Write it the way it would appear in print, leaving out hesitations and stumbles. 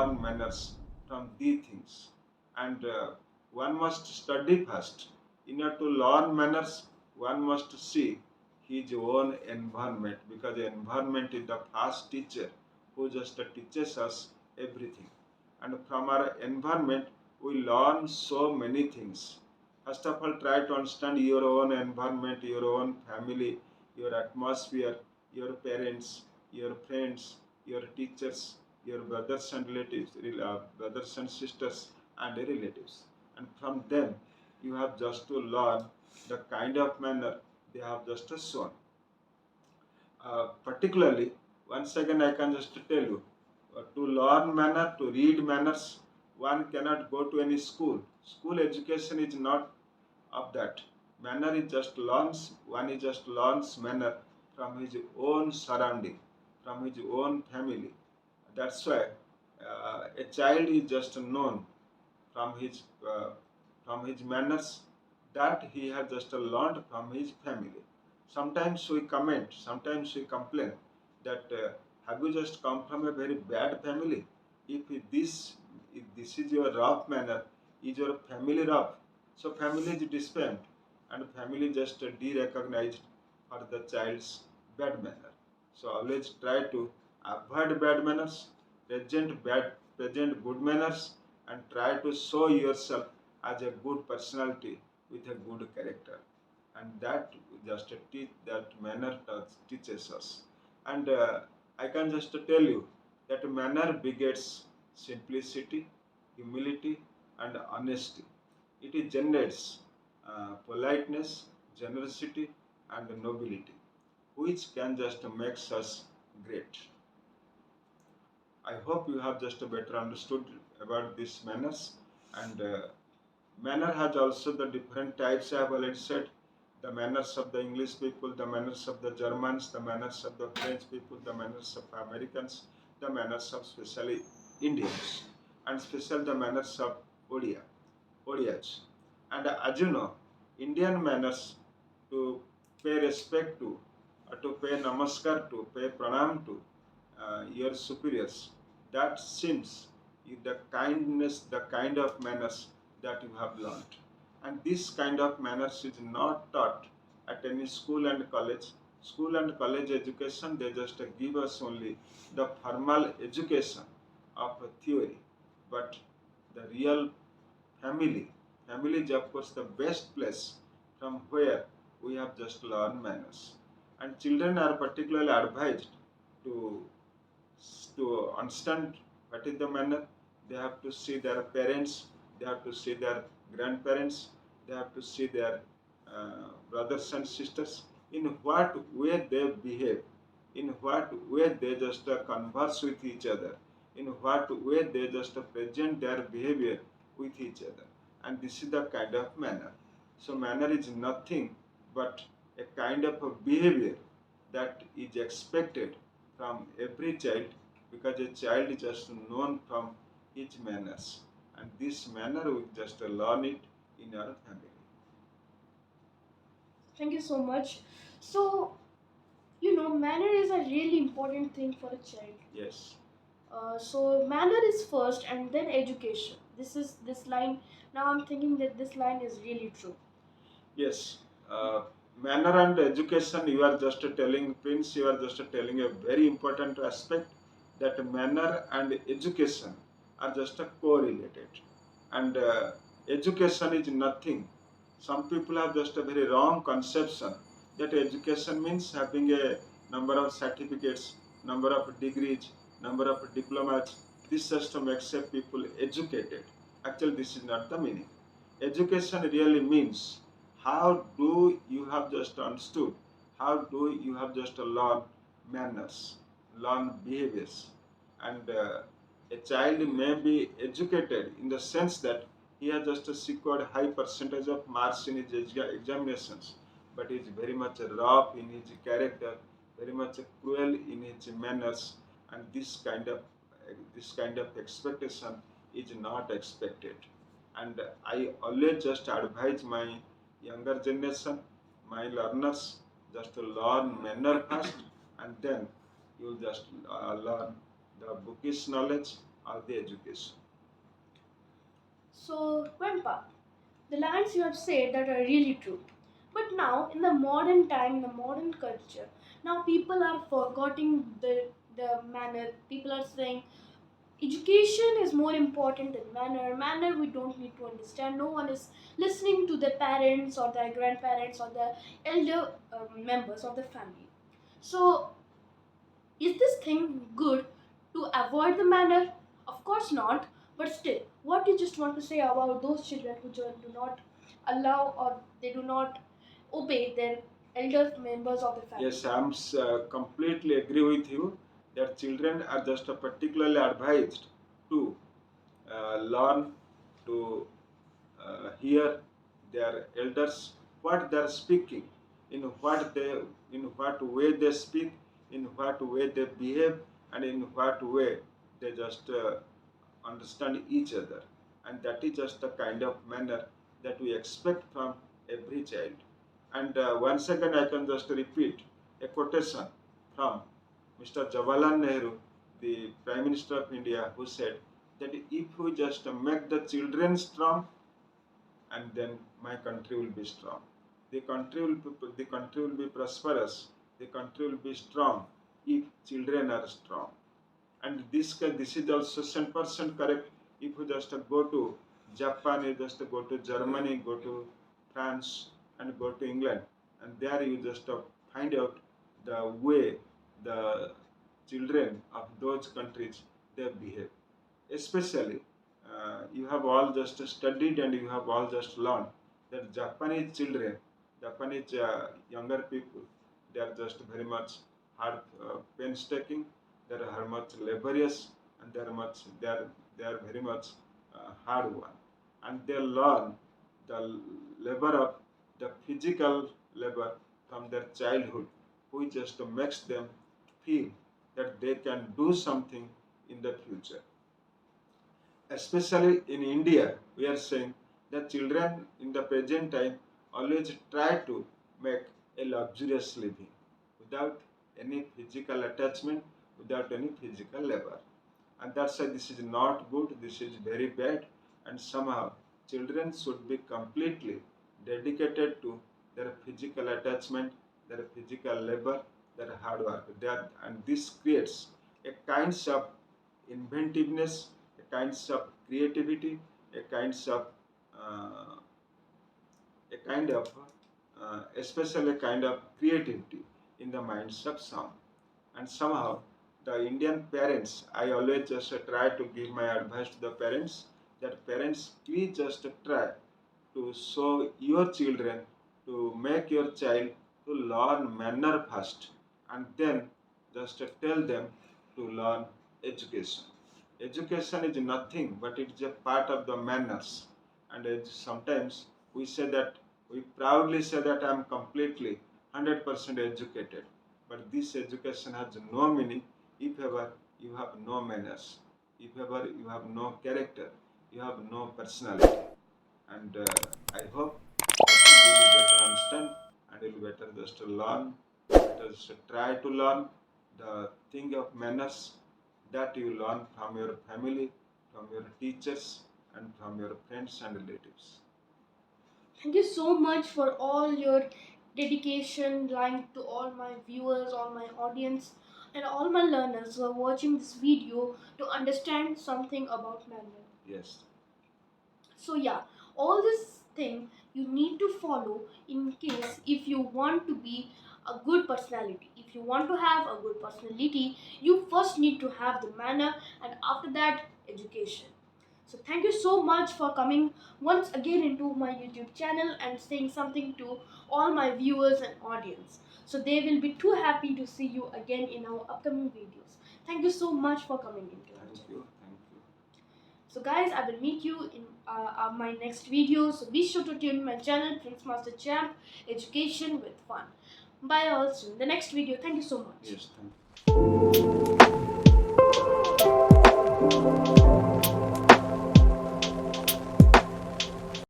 learn manners from these things. And one must study first. In order to learn manners, one must see his own environment, because the environment is the first teacher who just teaches us everything. And from our environment, we learn so many things. First of all, try to understand your own environment, your own family, your atmosphere, your parents, your friends, your teachers, your brothers and relatives, brothers and sisters, and relatives. And from them, you have just to learn the kind of manner they have just shown. Particularly, once again, I can just tell you, to learn manner, to read manners, one cannot go to any school. School education is not of that. Manner is just learns, one is just learns manner from his own surrounding, from his own family. That's why a child is just known from his uh, manners that he has just learned from his family. Sometimes we comment, sometimes we complain that have you just come from a very bad family? If this if this is your rough manner, is your family rough? So family is disbanded and family just de-recognized for the child's bad manner. So always try to avoid bad manners, present good manners, and try to show yourself as a good personality with a good character. And that just teach that manner teaches us. And I can just tell you that manner begets simplicity, humility, and honesty. It generates politeness, generosity, and nobility, which can just makes us great. I hope you have just better understood about these manners. And manner has also the different types I have already said. The manners of the English people, the manners of the Germans, the manners of the French people, the manners of Americans, the manners of especially Indians, and especially the manners of Odias. And as you know, Indian manners to pay respect to, to pay namaskar to, pay pranam to your superiors. That seems the kindness, the kind of manners that you have learned. And this kind of manners is not taught at any school and college. School and college education, they just give us only the formal education of theory. But the real family, family is of course the best place from where we have just learned manners. And children are particularly advised to understand what is the manner. They have to see their parents, they have to see their grandparents, they have to see their brothers and sisters, in what way they behave, in what way they just converse with each other, in what way they just present their behavior with each other. And this is the kind of manner. So manner is nothing but a kind of a behavior that is expected from every child, because a child is just known from his manners, and this manner we just learn it in our family. Thank you so much. So, manner is a really important thing for a child. Yes. So manner is first and then education. This line. Now I'm thinking that this line is really true. Yes, uh, manner and education, you are just telling, Prince, you are just telling a very important aspect, that manner and education are just correlated. And education is nothing. Some people have just a very wrong conception that education means having a number of certificates, number of degrees, number of diplomas. This just makes a people educated. Actually, this is not the meaning. Education really means how do you have just understood, how do you have just learned manners, learn behaviors. And a child may be educated in the sense that he has just secured high percentage of marks in his examinations, but is very much rough in his character, very much cruel in his manners. And this kind of expectation is not expected. And I always just advise my younger generation, my learners, just to learn manner first, and then you just learn the bookish knowledge, of the education. So, Grandpa, the lines you have said that are really true. But now, in the modern time, in the modern culture, now people are forgetting the manner. People are saying education is more important than manner. Manner we don't need to understand. No one is listening to their parents or their grandparents or the elder members of the family. So, is this thing good to avoid the manner? Of course not. But still, what you just want to say about those children who just do not allow or they do not obey their elder members of the family? Yes, I'm completely agree with you that children are just particularly advised to learn to hear their elders what they are speaking, in what they, in what way they speak, in what way they behave, and in what way they just understand each other. And that is just the kind of manner that we expect from every child. And once again, I can just repeat a quotation from Mr. Jawaharlal Nehru, the Prime Minister of India, who said that if we just make the children strong, and then my country will be strong. The country will be prosperous. The country will be strong if children are strong. And this is also 100% correct. If you just go to Japan, you just go to Germany, go to France, and go to England, and there you just find out the way the children of those countries they behave. Especially, you have all just studied and you have all just learned that Japanese children, Japanese younger people, they are just very much hard, painstaking. They are very much laborious, and they are very much hard one, and they learn the labor of the physical labor from their childhood, which just makes them feel that they can do something in the future. Especially in India, we are saying that children in the present time always try to make a luxurious living without any physical attachment, without any physical labor. And that's why this is not good, this is very bad, and somehow children should be completely dedicated to their physical attachment, their physical labor, their hard work. And this creates a kinds of inventiveness, a kinds of creativity, a kinds of uh, a kind of especially a kind of creativity in the minds of some. And somehow the Indian parents, I always just try to give my advice to the parents that parents please just try to show your children, to make your child to learn manner first, and then just tell them to learn education. Education is nothing but it is a part of the manners. And sometimes we say that, we proudly say that I am completely 100% educated. But this education has no meaning if ever you have no manners, if ever you have no character, you have no personality. And I hope that you will better understand and you will better just learn, better just try to learn the thing of manners that you learn from your family, from your teachers, and from your friends and relatives. Thank you so much for all your dedication, lying to all my viewers, all my audience, and all my learners who are watching this video to understand something about manner. Yes. So yeah, all this thing you need to follow in case if you want to be a good personality. If you want to have a good personality, you first need to have the manner and after that education. So thank you so much for coming once again into my YouTube channel and saying something to all my viewers and audience. So they will be too happy to see you again in our upcoming videos. Thank you so much for coming into our channel. Thank you. So guys, I will meet you in my next video. So be sure to tune in my channel, Prince Master Champ, Education with Fun. Bye all soon. The next video. Thank you so much. Yes, thank you.